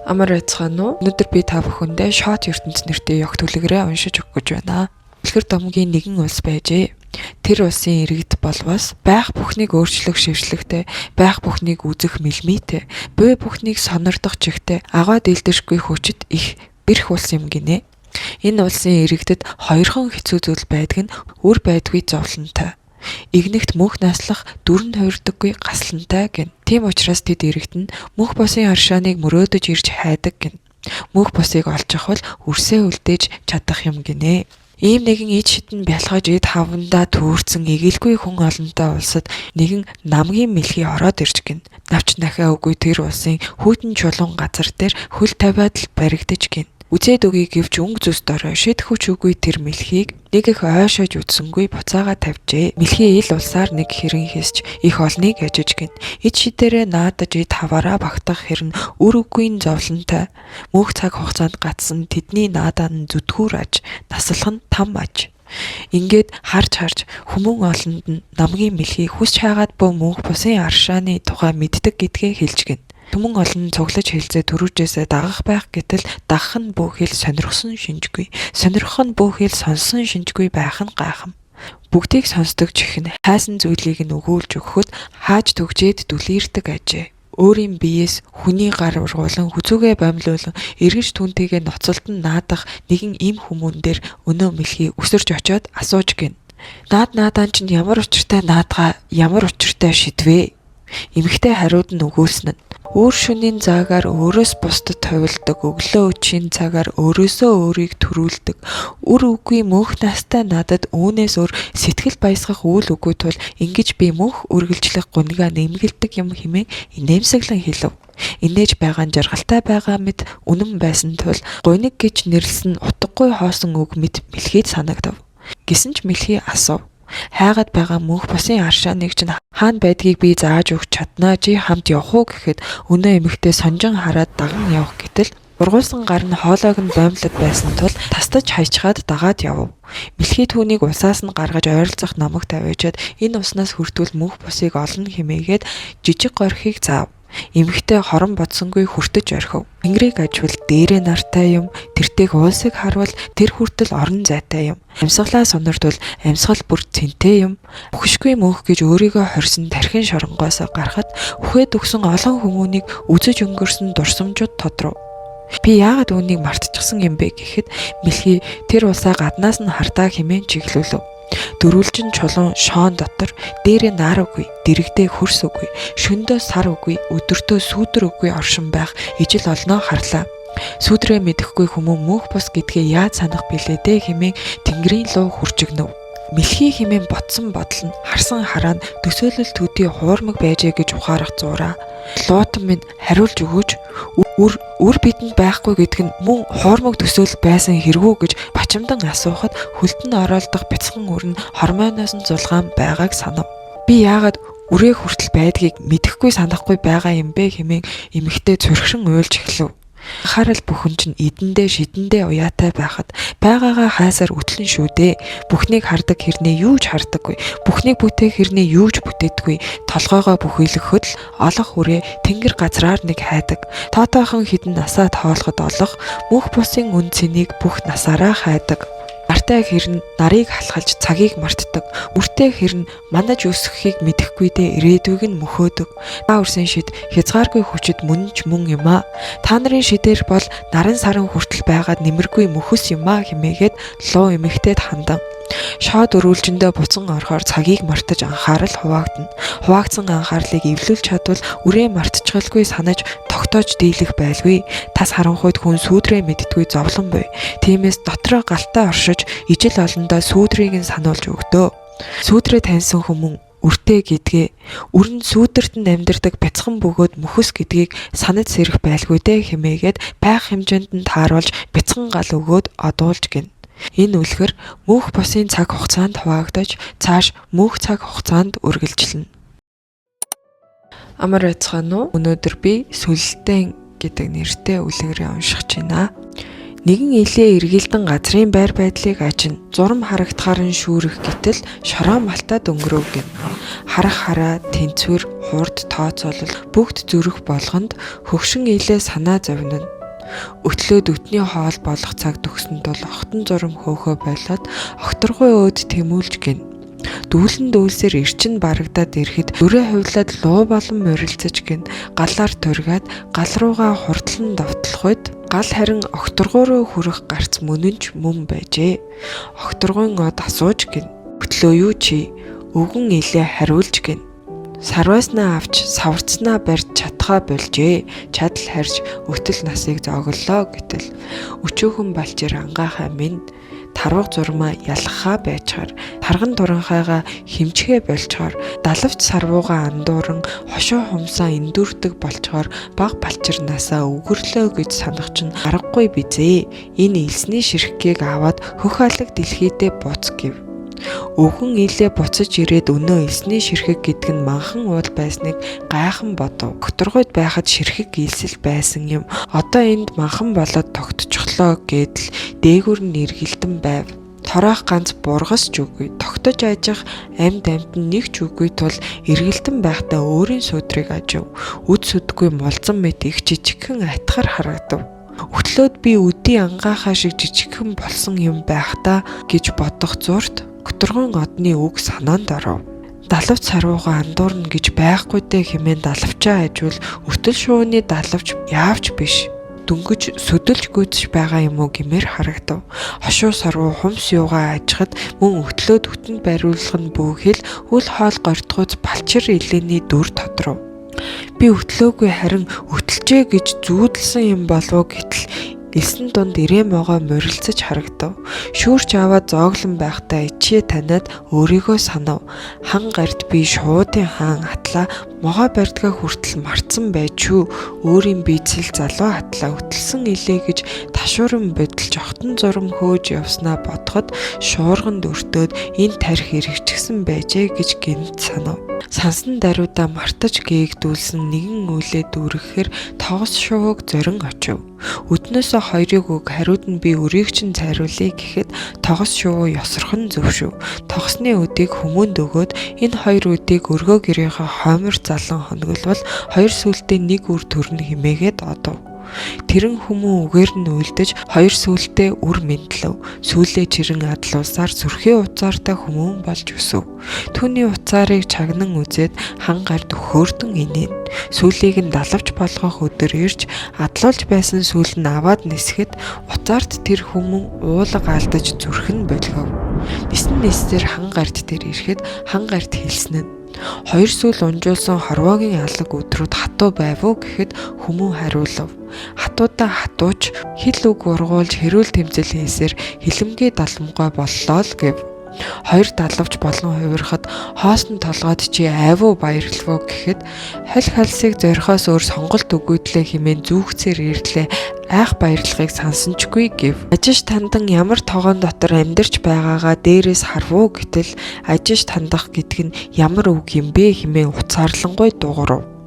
Амар байцгаана уу? Өнөөдөр би та бүхэндээ шот ертөнц нэртэй яг төлөвлөгөөрөө уншиж өгөх гэж байна. Үлгэр домгийн нэгэн улс байжээ. Тэр улсын иргэд болвос байх бүхнийг өөрчлөх шившлэгтэй, байх бүхнийг үзэх мэлмийтэй, буй бүхнийг сонирдох чихтэй, агаа дэлдэршгүй хүчит их бэрх улс юм гинэ. Энэ улсын иргэдэд хоёрхон хэцүү зүйл байдаг нь үр байдгүй зовлонтой. Игнэгт мөнх наслах дүрэн хуурдаггүй гаслантай гин. Тийм учраас тэд иргэд нь мөнх босын аршааныг мөрөөдөж ирж хайдаг гин. Мөнх босыг олж авах бол үрсээ үлдээж чадах юм гинэ. Ийм нэгэн ид шидэн бялгаж эд хавандаа төөрцөн игэлгүй хүн олонтой улсад нэгэн намгийн мэлхий ороод ирж гин. Навч нахиа үгүй тэр улсын хүйтэн чулуун газар дээр хөл тавиад л баригдаж гин. Үзээд үгүй гэвч өнгө зүс дорой шид хүч үгүй тэр мэлхийг нэг их ойшоож үдсэнгүй буцаага тавьжээ. Мэлхий ил улсаар нэг хэрэн хийсч их олныг ажиж гин. Ид шидээрээ наадаж эд хаваараа багтах хэрн үр үгүй зовлонтой. Мөнх цаг хугацаанд гацсан тэдний наадаа нь зүтгүүр аж, наслах нь там аж. Ингээд харж хүмүүн олонд нь намгийн мэлхий хүсч хайгаад бөө мөнх бусын аршааны тухай мэддэг гэдгээ хэлж гин. Түмэн олон цуглаж хэлцээ төрүүжээсээ дагах байх гэтэл дагах нь бүхэл сонирхсон шинжгүй. Сонирхох нь бүхэл сонсон шинжгүй байх нь гайхам. Бүгдийг сонсдог чихэн хайсан зүйлийг нь өгүүлж өгөхөд хааж төгжээд дүлээрдэг ажээ. Өөрийн биеэс хүний гар ургуулan хүзүүгээ бомлуулан эргэж түнтэйгээ ноцолтон наадах нэгэн им хүмүүн дээр өнөө мэлхий өсөрж очиод асууж гин. Наадaan чинь ямар учиртай наадгаа ямар учиртай шидвэ? Эмэгтэй хариуд нь өгүүлсэн нь өөр шөнийн заагаар өөрөөс бусдад хувилдаг, өглөө өчийн цагаар өөрөөсөө өөрийг төрүүлдэг, үр үгүй мөнх настай надад үүнээс өөр сэтгэл баясгах үйл үгүй тул ингэж би мөнх үргэлжлэх гунигаа нэмгэлдэг юм хэмээн инээмсэглэн хэлв. Инээж байгаа жаргалтай байгаа мэд үнэн байсан тул гуйныг гэж нэрлсэн утгагүй хоосон үг мэд мэлхийд санагдав. Гэсэн ч мэлхий асуув. Хайгаад байгаа мөнх босын аршааныг чинь хаана байдгийг би зааж өгч чаднаа чи хамт явах уу гэхэд өнөө эмэгтэй сонжин хараад даган явах гэтэл ургуулсан гар нь хоолойг нь боомлоод байсан тул тастаж хайчгаад дагаад явв. Мэлхий түүнийг усаас нь гаргаж ойролцох намаг тавиачаад энэ уснаас хүртвэл мөнх босыг олно хэмээгээд жижиг горхийг заав. Эмэгтэй хорон бодсонгүй хүртэж орхив. Тэнгэрийг ажвал дээрээ нартай юм, тэртег уулсыг харвал тэр хүртэл орон зайтай юм. Амьсгалаа сонирдвал амьсгал бүр цэнтэй юм. Бүхшгүй мөнх гэж өөрийгөө хорьсон тархин шоронгоос гарахад үхээд өгсөн олон хүмүүнийг үзэж өнгөрсөн дурсамжууд тодров. Би яагаад үүнийг мартчихсан юм бэ гэхэд мэлхий тэр улсаа гаднаас нь хардаа хэмээн чиглүүлв. Дөрвөлжин чулуун шоон дотор дээрээ нар үгүй, дэрэгдээ хөрс үгүй, шөндөө сар үгүй, өдөртөө сүүдэр үгүй оршин байх ижил олноо харлаа. Сүүдрээ мэдэхгүй хүмүүн мөнх бус гэдгээ яаж санах билээ дээ хэмээн тэнгэрийн луу хүрчигнөв. Мэлхий хэмээн ботсон бодол нь харсан хараа нь төсөөлөл төдий хуурмаг байжээ гэж ухаарах зураа. Луутан минь хариулж өгөөч үр бидэнд байхгүй гэдг нь мөн хуурмаг төсөөлөл байсан хэрэгүү гэж бачимдан асуухад хөлтөнд ороолдох бяцхан үр нь хормоноос нь зулгаан байгааг санав. Би яагаад үрээ хүртэл байдгийг мэдэхгүй санахгүй байгаа юм бэ хэмээн эмэгтэй цурхшин уйлж эхлэв. Харал бүхэн чинь эдэндээ шидэндээ уяатай байхад байгаагаа хайсаар үтлэн шүү дээ. Бүхнийг хардаг хэрнээ юу ч хардаггүй. Бүхнийг бүтээх хэрнээ юу ч бүтээдгүй. Толгоогоо бүхийлгөхөд л олох үрээ тэнгэр газраар нэг хайдаг. Тоотойхон хідэн насаа тоолоход олох мөнх бусын үн цэнийг бүх насаараа хайдаг. Нартай хэрн нарыг халахалж цагийг мартдаг. Үртэй хэрн манаж өсөхийг мэдэхгүй дээ ирээдүйг нь мөхөөдөг. Та үрсэн шид хязгааргүй хүчит мөн ч мөн юм аа. Та нарын шидээр бол наран саран хүртэл байгаад нэмэргүй мөхөс юм аа хэмээгээд луу эмэгтэйд хандан. Шоод өрүүлжиндөө буцан орохоор цагийг мартаж анхаарал хуваагдана. Хуваагдсан анхаарлыг эвлүүлж чадвал үрээ мартчихалгүй санаж тогтоож дийлэх байлгүй. Тас харанхуйд хүн сүүдрээ мэддгүй зовлон буй. Тиймээс дотроо галтаа оршиж ижил олондоо сүүдрийг нь сануулж өгдөө. Сүүдрээ таньсан хүмүүн үртэй гэдгээ үрн сүүдэрт нь амьдардаг бяцхан бөгөөд мөхөс гэдгийг санаж сэрэх байлгүй дээ хэмээгээд байх хэмжээнд нь тааруулж бяцхан гал өгөөд одуулж гин. Энэ үлгэр мөнх босын цаг хугацаанд хуваагдаж цааш мөнх цаг хугацаанд үргэлжилнэ. Амар байцгаана уу? Өнөөдөр би сүлэлтэн гэдэг нэртэй үлгэрээ уншиж байна. Нэгэн илээ эргэлдэн газрын байр байдлыг ажин зурам харагдахаар нь шүүрэх гэтэл шороо малтад өнгөрөв гин. Харах хараа тэнцвэр хурд тооцоолол бүгд зүрх болгонд хөгшин илээ санаа зовнин. Өтлөөд өтний хоол болох цаг төгсөнд бол огтон зурм хөөхөө болоод огторгой өөд тэмүүлж гин. Дүүлэн дүүлсээр эрчин барагдаад ирэхэд өрөө хувлаад луу болон морилцаж гин. Галаар тургаад гал руугаа хурдлан давтлах үед гал харин огторгой руу хүрэх гарц мөнөнч мөн байжээ. Огторгойн од асууж гин. Өтлөө юу чи? Өвгөн илээ хариулж гин. Сарвааснаа авч саварцнаа барьж чадхаа болжээ. Чадал харж өтөл насыг зоглолоо гэтэл өчөөхөн балчир ангахаа минь тарваг зурмаа ялхахаа байчаар тарган туранхайгаа хэмчгээ болчоор далавч сарвууга андууран хошоо хумсаа эндүрдэг болчоор баг балчирнаасаа өгөрлөө гэж санах чинь аргагүй бизээ. Энэ элсний ширхгийг аваад хөх алаг дэлхийдээ буц гэв. Өвгөн илээ буцаж ирээд өнөө элсний ширхэг гэдэг нь манхан уул байсныг гайхан бодов. Огторгойд байхад ширхэг илсэл байсан юм. Одоо энд манхан болоод тогтчихлоо гэдэл дээгүр нь эргэлдэн байв. Тороох ганц бургасч үгүй. Тогтож ажих амьд нь нэг ч үгүй тул эргэлдэн байхдаа өөрийн сүдрийг ажив. Үд сүдгүй молзон мэт их жижигхэн атгар харагдав. Өтлөөд би үдийн ангаахаа шиг жижигхэн болсон юм байх та гэж бодох зурт Огторгойн одны үг санаанд оров. Далавч сарвууга андуурна гэж байхгүй дээ хэмээн далавчаа ажвал өртөл шууны далавч яавч биш. Дүнгэж сөдөлж гүйцэж байгаа юм уу гэмээр харагдав. Хошуу сарвуу хумс юугаа ажихад мөн өтлөөд өтөнд бариулах нь бүүхэл үл хоол гортгоц балчир илээний дүр тодров. Би өтлөөгүй харин өтөлжээ гэж зүүдэлсэн юм болов гэтэл элсэн дунд ирээмогоо морилцаж харагдав. Шүүрч аваад зооглон байхдаа ичээ таниад өөрийгөө санав. Хан гард би шуудын хаан атлаа могоо барьдгаа хүртэл марцсан байчүү. Өөрийн бийцэл залуу атлаа өтөлсөн илээ гэж ташууран бодолж огтон зурм хөөж явснаа бодоход шуурганд өртөөд энэ тарих хэрэгжчихсэн байжээ гэж гинт санав. Сансан даруйдаа мартаж гээгдүүлсэн нэгэн үлээ дүүрэхээр тоос шууг зорин очив. Өднөөсөө хоёрыг үг хариуд нь би өрийг чинь цайруулъя гэхэд тогос шувуу ёсорхон зөвшөв. Тогсны өдийг хүмүүнд өгөөд энэ хоёр өдийг өргөө гэрийнхээ хоймор залан хоногвол хоёр сүултээ нэг үр төрнө хэмээгээд одов. Тэрэн хүмүүн үгээр нь үлдэж хоёр сүултээ үр мэдлэв. Сүүлээ чирэн адлуулсаар сүрхээ уцаартай хүмүүн болж өсөв. Түүний уцаарыг чагнан үзээд хан гард хөөрдөн инээн. Сүүлийг нь далавч болгох өдөр ирж адлуулж байсан сүүл нь аваад нисэхэд уцаарт тэр хүмүүн уулга алдаж зүрхэн болгов. Нисэн нисээр хан гард дээр ирэхэд хан гард хэлсэн нь хоёр сүүл унжуулсан хорвоогийн алаг өдрүүд хатуу байв уу гэхэд хүмүүн хариулав. Хатуудаа хатууч хил үг ургуулж хэрүүл тэмцэл хийсээр хилэмгээ даламгой боллоо л гэв. Хоёр далавч болгон хувирахад хоосон толгойд чи айвуу баярлав гэхэд хол халсыг зорихоос өөр сонголт өгөөдлээ хэмээн зүүхцээр ирлээ. Айх баярлахыг сансанчгүй гэв. Ажиж тандан ямар тогоон дотор амьдарч байгаагаа дээрээс харвуу гэтэл ажиж тандах гэдг нь ямар үг юм бэ хэмээн уцаарлангуй дуурав.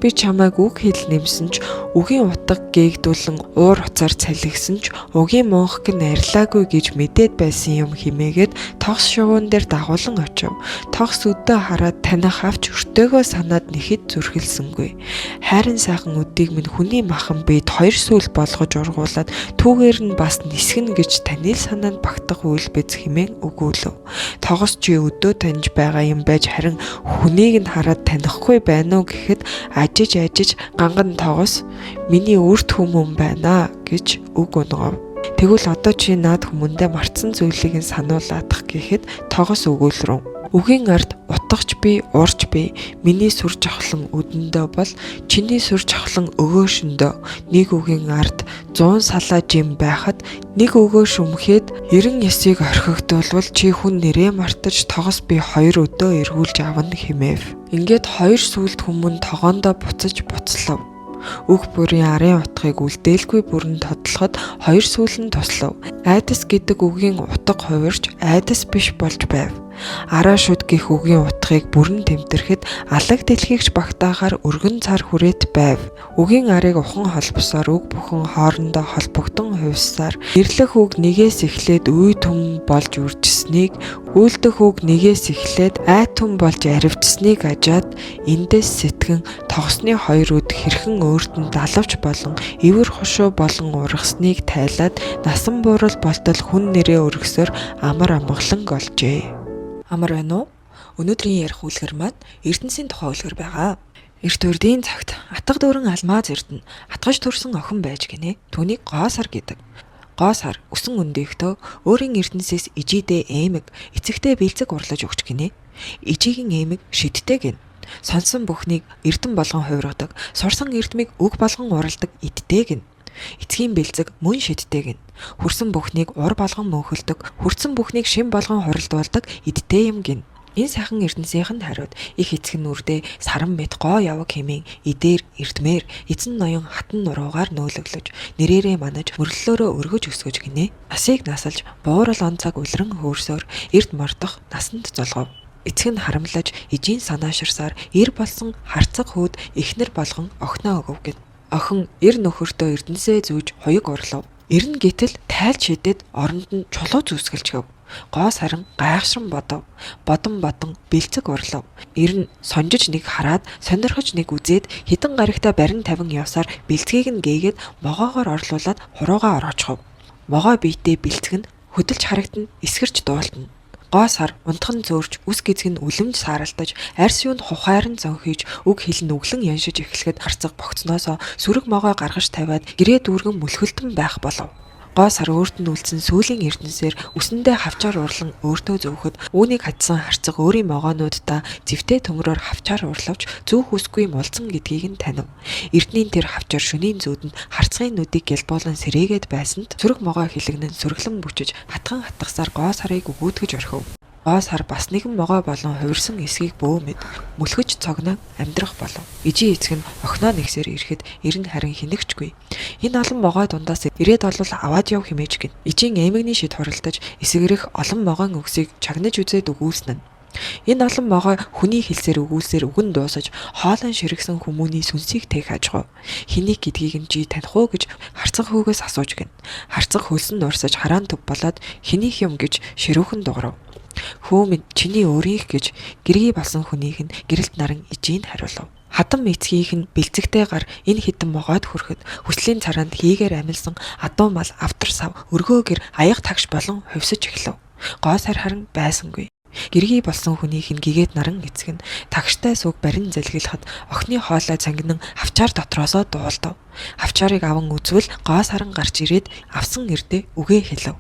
Би чамайг үг хэл нэмсэн ч үгийн утга гээгдүүлэн уур уцаар цалигсан ч угийн монхог нь арилаагүй гэж мэдээд байсан юм хэмээгээд тогс шувуун дээр дагуулan очив. Тогс өдөө хараад таних авч өртөөгөө санаад нэхэд зүрхэлсэнгүй. Хайрын сайхан өдийг минь хүний махан бид хоёр сүүл болгож ургуулад түүгээр нь бас нисгэн гэж таны л санаанд багтах үйл биз хэмээн өгүүлв. Тогос чи өдөө таньж байгаа юм байж харин хүнийг нь хараад танихгүй байна уу гэхэд ажиж ганган тогос миний үрт хүмүүн байна гэж үг унгав. Тэгвэл одоо чи наад хүмүүндээ мартсан зүйлийг нь сануулаадах гэхэд тогос өгүүлрөв. Үгийн ард утгач би, урч би, миний сүр жавхлан өдөндөө бол чиний сүр жавхлан өгөөшөндөө. Нэг үгийн ард 100 салаа жим байхад нэг өгөөш өмхээд 90 ясыг орхигдуулвал чи хүн нэрээ мартаж тогос би 2 өдөө эргүүлж авна хэмээв. Ингээд хоёр сүлд хүмүүн тогоондоо буцаж буцлав. Үг бүрийн арын утгыг үлдээлгүй бүрэн тодлоход хоёр сүүл нь туслав. Айдас гэдэг үгийн утга хувирч айдас биш болж байв. Араа шүд гих үгийн утгыг бүрэн тэмтэрхэд алаг дэлхийгч багтаахаар өргөн цар хүрээт байв. Үгийн арыг ухан холбосоор үг бүхэн хоорондоо холбогдсон хувьсаар ирлэх үг нэгээс эхлээд үе түм болж үржсэнийг, үйлдэх үг нэгээс эхлээд ай түм болж аривчсныг ажаад эндээс сэтгэн тогсны хоёр үд хэрхэн өөртөнд далавч болон ивэр хушуу болон ургасныг тайлаад насан буурал болтол хүн нэрээ өргөсөөр амар амгалан олжээ. Амар байна уу? Өнөөдрийн ярих үлгэр маань ертөнцийн тухай үлгэр байгаа. Эрт үеийн цагт атга дүүрэн алмаз эрдэнэ атгаж төрсөн охин байж гинэ. Түүнийг гоо сар гэдэг. Гоо сар өсөн өндийгтөө өөрийн ертөнцөөс ижидээ эмэг эцэгтэй бэлцэг урлаж өгч гинэ. Ижигийн эмэг шидтэй гин. Сонсон бүхнийг эрдэн болгон хувиргадаг, сурсан эрдмийг үг болгон уралдаг идтэй гин. Эцгийн бэлцэг мөн шидтэй гин. Хүрсэн бүхнийг ур болгон мөнхөлдөг, хүрсэн бүхнийг шим болгон хуралдуулдаг идтэй юм гин. Энэ сайхан ертөнцийнх нь хариуд их эцэг нүрдээ саран мэд гоо яваг хэмээн идээр эрдмээр эзэн ноён хатан нуруугаар нөөлөглөж нэрээрээ манаж мөрлөлөөрөө өргөж өсгөж гинэ. Насыг насалж буурал он цаг үлрэн хөөрсөөр эрд мордох насанд золгов. Эцэг нь харамлаж ижийн санааширсаар ир болсон харцаг хүүд эхнэр болгон охиноо өгөв гэв. Охин эр нөхөртөө эрдэнсээ зүүж хоёуг орлов. Эр нь гэтэл тайлж шидэд оронд нь чулуу зүүсгэлж гэв. Гоо саран гайхшран бодов. Бодон бэлцэг урлав. Эр нь сонжиж нэг хараад сонирхож нэг үзээд хідэн гарагтай барин тавин явсаар бэлцгийг нь гээгээд могоогоор орлуулад хуруугаа ороочихов. Могоо биетээ бэлцэг нь хөдөлж харагдана, эсгэрч дуултана. Гоо сар унтхан зөөрч үс гизг нь үлэмж сааралтаж арьс юунд хухайран зөнхийж үг хэлн өглөн яншиж эхлэхэд харцаг богцноосоо сүрэг могоо гаргаж тавиад гэрээ дүүргэн мүлхэлтэн байх болов. Гоо сар өөрт нь үлдсэн сүүлийн эрдэнсээр үсэндээ хавчаар урлан өөртөө зөөхөд үүнийг хадсан харцаг өөрийн могоонуудаа зэвтэй төмрөөр хавчаар урлавч зүүх үсгүй мулцсан гэдгийг нь танив. Эрдэнийн тэр хавчаар шөнийн зүүдэнд харцгийн нүдийг гэлбуулан сэрээгээд байсанд сүрэг могоо хилэгнэн сүрэглэн бүчиж хатхан хатгасаар гоо сарыг өгөөдгөж орхив. Гоо сар бас нэгэн могоо болон хувирсан эсгийг бөөмэд мүлхэж цогноо амьдрах болов. Ижийн эцэг нь охиноо нэгсээр ирэхэд эр нь харин хинэгчгүй. Энэ олон могоо дундаас ирээд олвол аваад яв хэмээж гин. Ижийн эмэгний шид хуралдаж эсгэрэх олон могоон өгсийг чагнаж үзээд өгүүлсэн нь. Энэ олон могоо хүний хэлсээр өгүүлсээр үгэн дуусаж хоолон ширэгсэн хүмүүний сүнсийг тээх ажгав. Хэнийг гэдгийг нь жи таних уу гэж харцаг хөөгөөс асууж гин. Харцаг хөлсөн нурсаж хараан төв болоод хэнийг юм гэж ширүүхэн дуграв. Хөө минь чиний өөрийнх гэж гэргий болсон хүнийх нь гэрэлт наран ижийг хариулав. Хатан эцгийнх нь бэлцэгтэй гар энэ хитэн могоод хөрөхөд хүслийн царанд хийгээр амилсан адуу мал автар сав өргөөгөр аяг тагш болон хувьсаж эхлэв. Гоо сар харин байсангүй. Гэргий болсон хүнийх нь гигээд наран эцэг нь тагштай сүг барин залгилахад охины хоолой цангинан авчаар дотроосоо дуулдав. Авчаарыг аван үзвэл гоо саран гарч ирээд авсан эрдээ үгээ хэлв.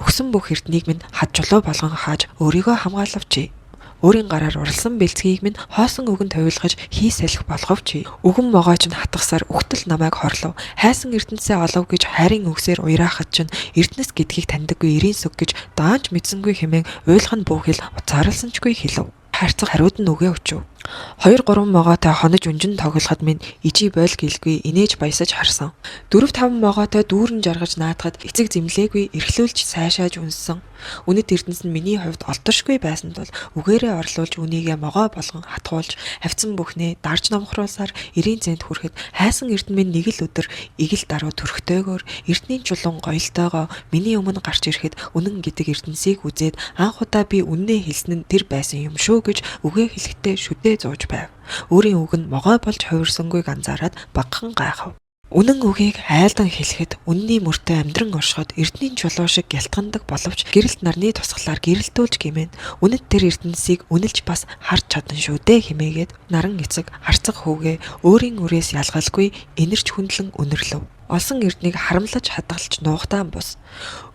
Өгсөн бүх эрднийг минь хад чулуу болгон хааж өөрийгөө хамгаалавчи. Өөрийн гараар уралсан бэлцгийг минь хоосон үгэнд хувилгаж хий салхи болговчи. Үгэн могооч нь хатгасаар үхтэл намайг хорлов. Хайсан эрдэнэсээ олов гэж хайрын үгсээр уйраахад чинь эрдэнэс гэдгийг таньдаггүй эрийн сүг гэж даанч мэдсэнгүй хэмээн уйлах нь бүхэл уцаарлсанчгүй хэлв. Харцаг хариуд нь үгээ өчөв. 2-3 могоотой хонож унжин тоглоход минь ижи бойл гэлгүй инээж баясаж харсан. 4-5 могоотой дүүрэн жаргаж наадахад эцэг зэмлээгүй эрхлүүлж сайшааж үнсэн. Үнэт эрдэнэс нь миний хувьд олдоршгүй байсан тул үгээрээ орлуулж үнийгээ могоо болгон хатгуулж хавцсан бүхнээ дарж номхруулсаар эрийн зэнд хүрэхэд хайсан эрдэнэ минь нэг л өдөр игэл даруй төрхтэйгөр эрдэнийн чулуун гоёлтойгоо миний өмнө гарч ирэхэд үнэн гэдэг эрдэнсийг үзээд анх удаа би үннээ хэлсэн нь тэр байсан юм шүү гэж үгээ хэлэхдээ шүдээ зууж байв. Өөрийн үг нь могой болж хувирсангүйг анзаараад багхан гайхав. Үнэн үгийг айлдан хэлэхэд үнний мөртөө амьдран оршиход эрдэнийн чулуу шиг гялтгандаг боловч гэрэлт нарны тусгалаар гэрэлтүүлж гимэн үнэт тэр эрдэнсийг үнэлж бас харж чадна шүү дээ хэмээгээд наран эцэг харцаг хүүгээ өөрийн үрээс ялгалгүй энэрч хүндлэн үнэрлэв. Олсон эрднийг харамлаж хадгалж нуугтаан бус.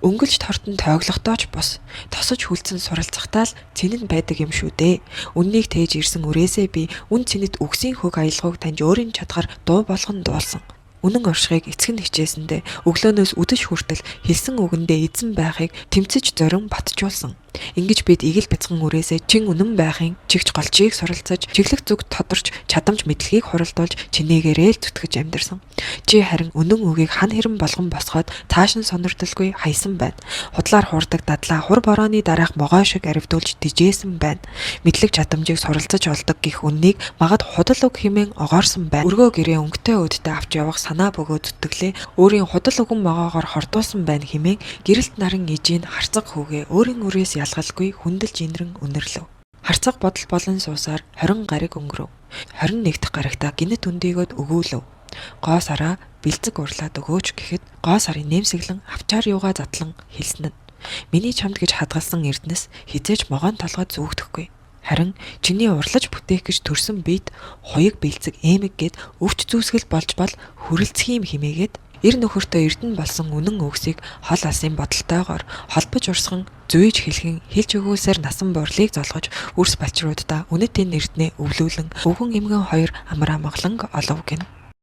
Өнгөлж тортон тойглохдооч бус. Тосож хүлцэн суралцахтаа л цэнэн байдаг юм шүү дээ. Үннийг тээж ирсэн үрээсээ би үн цэнэт үгсийн хөг аялгауг таньж өөрийн чадгаар дуу болгон дуулсан. Үнэн оршихыг эцэг нь хичээсэндээ өглөөнөөс үдэш хүртэл хэлсэн үгэндээ эзэн байхыг тэмцэж зорин батжуулсан. Ингэж бид игэл бяцхан үрээсээ чин үнэн байхын чигч голчийг суралцаж, чиглэх зүг тодорч чадамж мэдлэгийг хуралдуулж чинээгээрээ л зүтгэж амьдарсан. Чи харин үнэн үгийг хан хэрэм болгон босгоод цааш нь сонирдолгүй хайсан байна. Худлаар хуурдаг дадлаа хур борооны дараах могой шиг аривдуулж дижээсэн байна. Мэдлэг чадамжийг суралцаж олдог гих үннийг магад худал үг хэмээн огоорсон байна. Өргөө гэрээ өнгөтэй өддөө авч явах санаа бөгөөд зүтгэлээ өөрийн худал үгэн могоогоор хордуулсан байна хэмээн гэрэлт наран ижийн харцаг хүүгээ өөрийн үрээс ялгалгүй хүндэлж инрэн үнэрлэв. Харцаг бодол болон суусаар 20 гариг өнгөрөв. 21 дахь гаригтаа гинэт үндийгөөд өгүүлв. Гоо сараа бэлцэг урлаад өгөөч гэхэд гоо сарын нэмсэглэн авчаар юугаа задлан хэлсэн нь. Миний чамд гэж хадгалсан эрдэнэс хизээж могоон толгой зүүгдэхгүй. Харин чиний урлаж бүтээх гэж төрсөн биед хуйг бэлцэг эмэг гэд өвч зүүсгэл болж бол хүрэлцэх юм химээгээд эр нөхөртөө эрдэнэ болсон үнэн үгсийг хол алсын бодолтойгоор холбож урсган зүйж хэлхэн хэлж өгөөсээр насан борлыг золгож үрс балчруудаа үнэт энэ эрдэнэ өвлүүлэн өвгөн эмгэн хоёр амраа моглонг олов гин.